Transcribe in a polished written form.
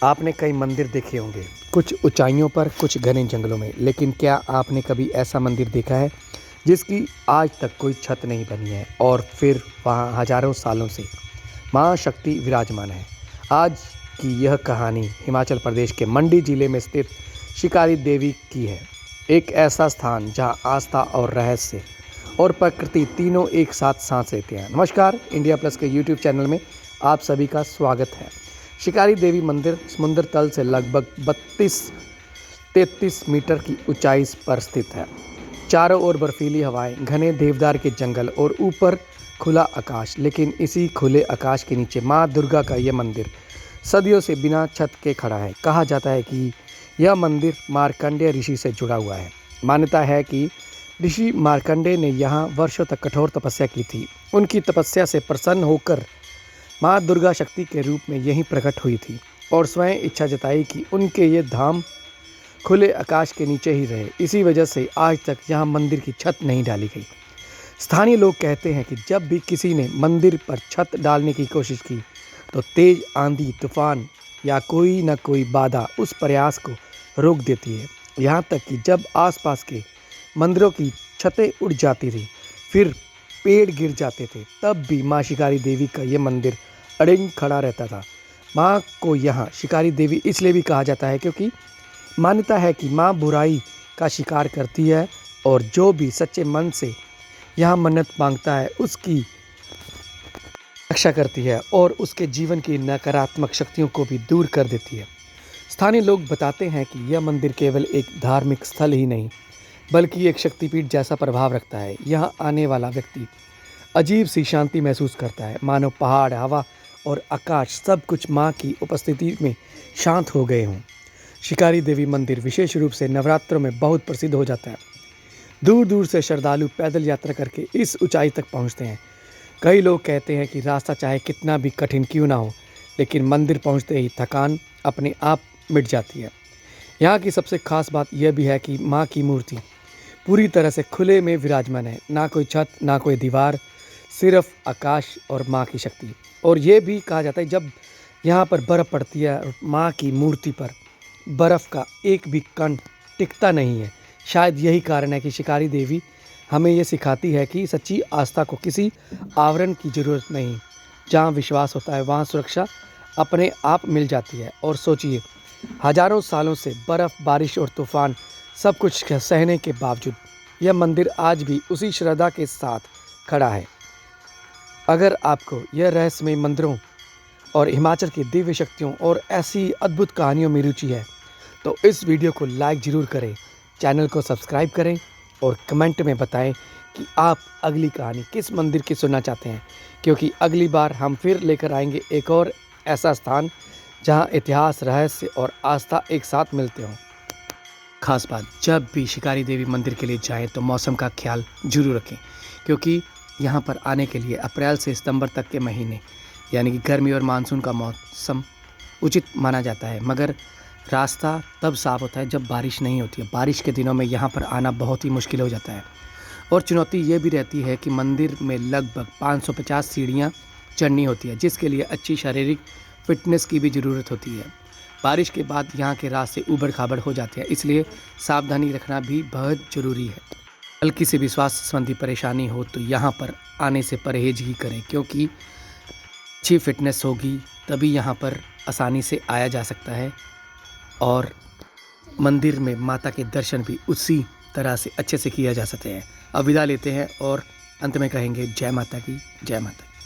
आपने कई मंदिर देखे होंगे, कुछ ऊंचाइयों पर, कुछ घने जंगलों में, लेकिन क्या आपने कभी ऐसा मंदिर देखा है जिसकी आज तक कोई छत नहीं बनी है और फिर वहाँ हजारों सालों से माँ शक्ति विराजमान है। आज की यह कहानी हिमाचल प्रदेश के मंडी जिले में स्थित शिकारी देवी की है। एक ऐसा स्थान जहाँ आस्था और रहस्य और प्रकृति तीनों एक साथ सांस लेते हैं। नमस्कार, इंडिया प्लस के यूट्यूब चैनल में आप सभी का स्वागत है। शिकारी देवी मंदिर समुद्र तल से लगभग 32-33 मीटर की ऊंचाई पर स्थित है। चारों ओर बर्फीली हवाएं, घने देवदार के जंगल और ऊपर खुला आकाश। लेकिन इसी खुले आकाश के नीचे माँ दुर्गा का यह मंदिर सदियों से बिना छत के खड़ा है। कहा जाता है कि यह मंदिर मार्कंडेय ऋषि से जुड़ा हुआ है। मान्यता है कि ऋषि मार्कंडेय ने यहाँ वर्षों तक कठोर तपस्या की थी। उनकी तपस्या से प्रसन्न होकर माँ दुर्गा शक्ति के रूप में यहीं प्रकट हुई थी और स्वयं इच्छा जताई कि उनके ये धाम खुले आकाश के नीचे ही रहे। इसी वजह से आज तक यहाँ मंदिर की छत नहीं डाली गई। स्थानीय लोग कहते हैं कि जब भी किसी ने मंदिर पर छत डालने की कोशिश की तो तेज आंधी, तूफान या कोई न कोई बाधा उस प्रयास को रोक देती है। यहाँ तक कि जब आसपास के मंदिरों की छतें उड़ जाती थी, फिर पेड़ गिर जाते थे, तब भी माँ शिकारी देवी का ये मंदिर अड़िग खड़ा रहता था। माँ को यहाँ शिकारी देवी इसलिए भी कहा जाता है क्योंकि मान्यता है कि माँ बुराई का शिकार करती है और जो भी सच्चे मन से यहाँ मन्नत मांगता है उसकी रक्षा करती है और उसके जीवन की नकारात्मक शक्तियों को भी दूर कर देती है। स्थानीय लोग बताते हैं कि यह मंदिर केवल एक धार्मिक स्थल ही नहीं बल्कि एक शक्तिपीठ जैसा प्रभाव रखता है। यहाँ आने वाला व्यक्ति अजीब सी शांति महसूस करता है, मानो पहाड़, हवा और आकाश सब कुछ माँ की उपस्थिति में शांत हो गए हों। शिकारी देवी मंदिर विशेष रूप से नवरात्रों में बहुत प्रसिद्ध हो जाता है। दूर दूर से श्रद्धालु पैदल यात्रा करके इस ऊंचाई तक पहुँचते हैं। कई लोग कहते हैं कि रास्ता चाहे कितना भी कठिन क्यों ना हो, लेकिन मंदिर पहुँचते ही थकान अपने आप मिट जाती है। यहाँ की सबसे खास बात यह भी है कि माँ की मूर्ति पूरी तरह से खुले में विराजमान है। ना कोई छत, ना कोई दीवार, सिर्फ आकाश और माँ की शक्ति। और ये भी कहा जाता है जब यहाँ पर बर्फ़ पड़ती है और माँ की मूर्ति पर बर्फ़ का एक भी कण टिकता नहीं है। शायद यही कारण है कि शिकारी देवी हमें ये सिखाती है कि सच्ची आस्था को किसी आवरण की ज़रूरत नहीं। जहाँ विश्वास होता है वहाँ सुरक्षा अपने आप मिल जाती है। और सोचिए, हजारों सालों से बर्फ़, बारिश और तूफ़ान सब कुछ सहने के बावजूद यह मंदिर आज भी उसी श्रद्धा के साथ खड़ा है। अगर आपको यह रहस्यमय मंदिरों और हिमाचल की दिव्य शक्तियों और ऐसी अद्भुत कहानियों में रुचि है तो इस वीडियो को लाइक ज़रूर करें, चैनल को सब्सक्राइब करें और कमेंट में बताएं कि आप अगली कहानी किस मंदिर की सुनना चाहते हैं, क्योंकि अगली बार हम फिर लेकर आएंगे एक और ऐसा स्थान जहां इतिहास, रहस्य और आस्था एक साथ मिलते हों। खास बात, जब भी शिकारी देवी मंदिर के लिए जाएं तो मौसम का ख्याल जरूर रखें, क्योंकि यहाँ पर आने के लिए अप्रैल से सितंबर तक के महीने यानी कि गर्मी और मानसून का मौसम उचित माना जाता है। मगर रास्ता तब साफ होता है जब बारिश नहीं होती है। बारिश के दिनों में यहाँ पर आना बहुत ही मुश्किल हो जाता है। और चुनौती ये भी रहती है कि मंदिर में लगभग 550 सीढ़ियाँ चढ़नी होती है, जिसके लिए अच्छी शारीरिक फिटनेस की भी ज़रूरत होती है। बारिश के बाद यहाँ के रास्ते ऊबड़ खाबड़ हो जाते हैं, इसलिए सावधानी रखना भी बहुत ज़रूरी है। हल्की से भी स्वास्थ्य संबंधी परेशानी हो तो यहाँ पर आने से परहेज ही करें, क्योंकि अच्छी फिटनेस होगी तभी यहाँ पर आसानी से आया जा सकता है और मंदिर में माता के दर्शन भी उसी तरह से अच्छे से किया जा सकते हैं। अब विदा लेते हैं और अंत में कहेंगे जय माता की, जय माता की।